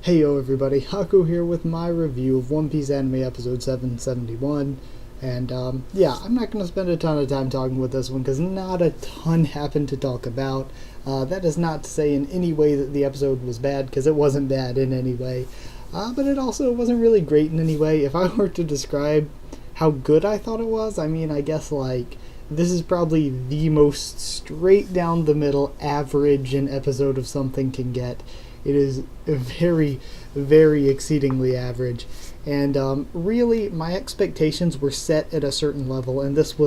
Heyo everybody, Haku here with my review of One Piece Anime Episode 771, and yeah, I'm not going to spend a ton of time talking with this one because not a ton happened to talk about. That is not to say in any way that the episode was bad, because it wasn't bad in any way, but it also wasn't really great in any way. If I were to describe how good I thought it was, I guess this is probably the most straight down the middle average an episode of something can get. It is very, very exceedingly average. And really, my expectations were set at a certain level, and this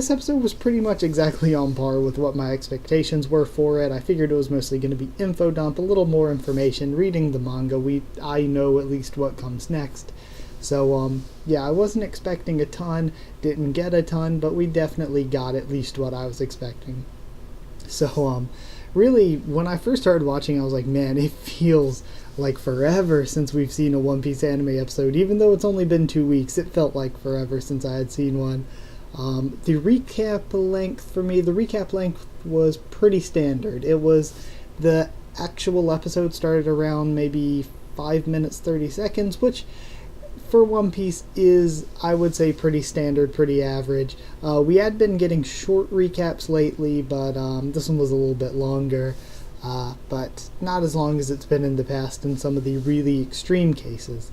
episode was pretty much exactly on par with what my expectations were for it. I figured it was mostly going to be info dump, a little more information. Reading the manga, I know at least what comes next. So, yeah, I wasn't expecting a ton, didn't get a ton, but we definitely got at least what I was expecting. So, really, when I first started watching, I was like, man, it feels like forever since we've seen a One Piece anime episode. Even though it's only been 2 weeks, it felt like forever since I had seen one. The recap length was pretty standard. It was, the actual episode started around maybe 5 minutes 30 seconds, which for One Piece is, I would say, pretty standard, pretty average. We had been getting short recaps lately, but this one was a little bit longer, but not as long as it's been in the past in some of the really extreme cases.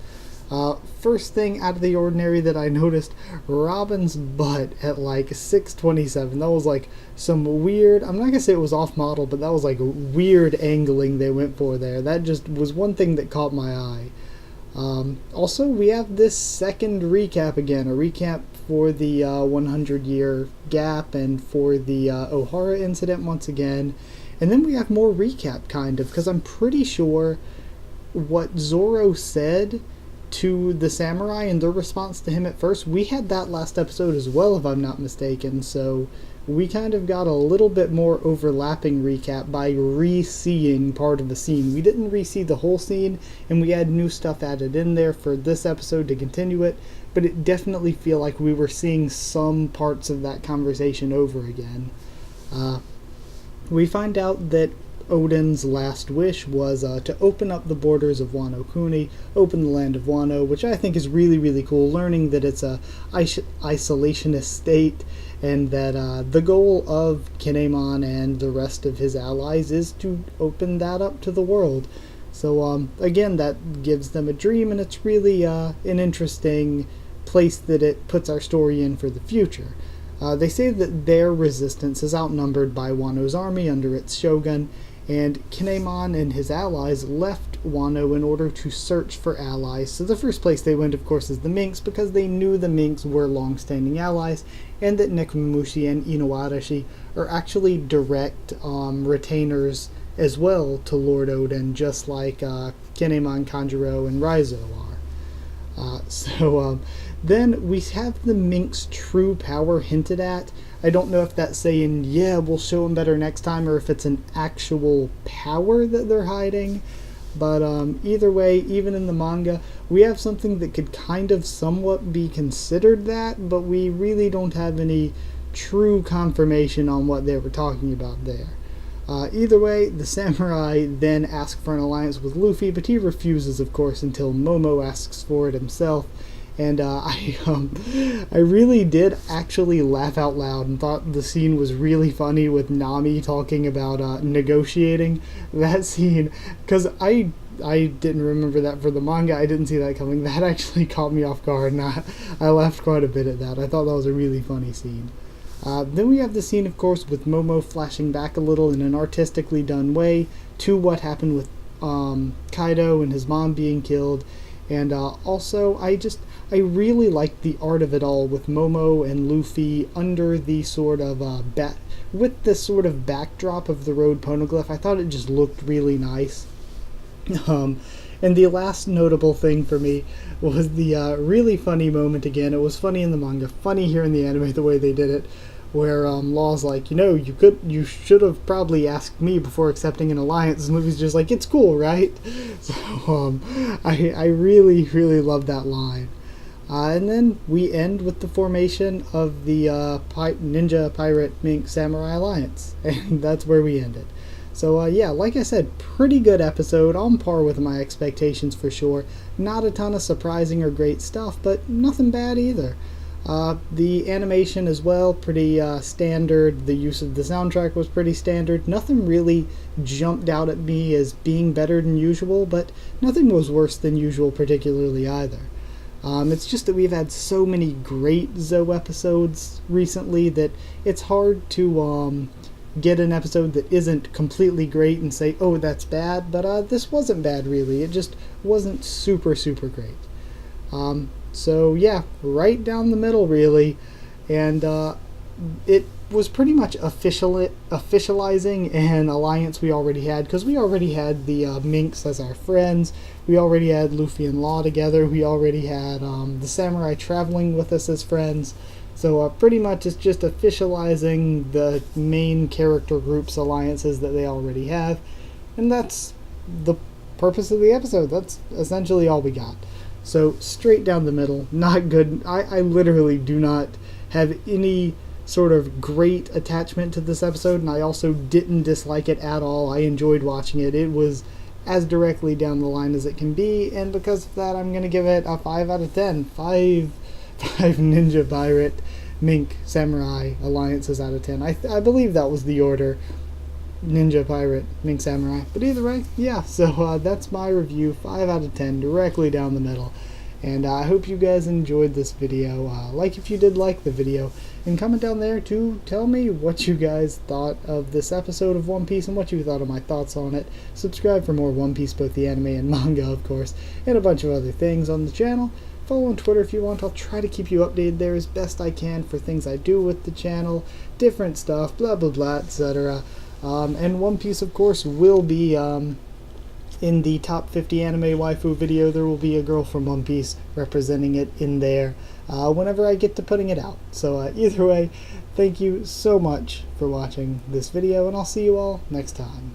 First thing out of the ordinary that I noticed, Robin's butt at 6:27. That was some weird, I'm not going to say it was off model, but that was weird angling they went for there. That just was one thing that caught my eye. Also, we have this second recap again, a recap for the 100-year gap and for the Ohara incident once again. And then we have more recap, kind of, because I'm pretty sure what Zoro said to the samurai and their response to him at first, we had that last episode as well, if I'm not mistaken, so we kind of got a little bit more overlapping recap by re-seeing part of the scene. We didn't re-see the whole scene, and we had new stuff added in there for this episode to continue it, but it definitely feel like we were seeing some parts of that conversation over again. We find out that Oden's last wish was to open up the borders of Wano Kuni, open the land of Wano, which I think is really, really cool, learning that it's a isolationist state, and that the goal of Kinemon and the rest of his allies is to open that up to the world. So, again, that gives them a dream, and it's really an interesting place that it puts our story in for the future. They say that their resistance is outnumbered by Wano's army under its shogun, and Kinemon and his allies left Wano in order to search for allies. So the first place they went, of course, is the Minks, because they knew the Minks were long-standing allies, and that Nekomamushi and Inuarashi are actually direct retainers as well to Lord Oden, just like Kinemon, Kanjuro, and Raizo are. Then we have the Minks' true power hinted at. I don't know if that's saying, yeah, we'll show them better next time, or if it's an actual power that they're hiding. But either way, even in the manga, we have something that could kind of somewhat be considered that, but we really don't have any true confirmation on what they were talking about there. Either way, the samurai then ask for an alliance with Luffy, but he refuses, of course, until Momo asks for it himself. And I really did actually laugh out loud and thought the scene was really funny with Nami talking about negotiating. That scene, because I didn't remember that for the manga, I didn't see that coming. That actually caught me off guard, and I laughed quite a bit at that. I thought that was a really funny scene. Then we have the scene, of course, with Momo flashing back a little in an artistically done way to what happened with Kaido and his mom being killed. And also, I really liked the art of it all, with Momo and Luffy under the sort of with this sort of backdrop of the road poneglyph. I thought it just looked really nice. And the last notable thing for me was the really funny moment again. It was funny in the manga, funny here in the anime, the way they did it, where Law's like, you should have probably asked me before accepting an alliance, and Luffy's just like, it's cool, right? So I really, really love that line. And then we end with the formation of the Ninja Pirate Mink Samurai Alliance, and that's where we end it. So yeah, like I said, pretty good episode, on par with my expectations for sure. Not a ton of surprising or great stuff, but nothing bad either. The animation as well, pretty standard. The use of the soundtrack was pretty standard. Nothing really jumped out at me as being better than usual, but nothing was worse than usual particularly either. It's just that we've had so many great Zoe episodes recently that it's hard to get an episode that isn't completely great and say, oh, that's bad, but this wasn't bad really. It just wasn't super, super great. So yeah, right down the middle really, and it was pretty much officializing an alliance we already had, because we already had the Minks as our friends, we already had Luffy and Law together, we already had the Samurai traveling with us as friends, so pretty much it's just officializing the main character groups' alliances that they already have, and that's the purpose of the episode. That's essentially all we got. So straight down the middle, not good. I literally do not have any sort of great attachment to this episode, and I also didn't dislike it at all. I enjoyed watching it. It was as directly down the line as it can be, and because of that, I'm going to give it a 5 out of 10. 5 Ninja Pirate Mink Samurai alliances out of 10. I believe that was the order. Ninja Pirate Mink Samurai, but either way, yeah, so that's my review. 5 out of 10, directly down the middle, and I hope you guys enjoyed this video. Like if you did like the video, and comment down there to tell me what you guys thought of this episode of One Piece and what you thought of my thoughts on it. Subscribe for more One Piece, both the anime and manga, of course, and a bunch of other things on the channel. Follow on Twitter if you want. I'll try to keep you updated there as best I can for things I do with the channel, different stuff, blah blah blah, etc. And One Piece, of course, will be in the top 50 anime waifu video. There will be a girl from One Piece representing it in there whenever I get to putting it out. So either way, thank you so much for watching this video, and I'll see you all next time.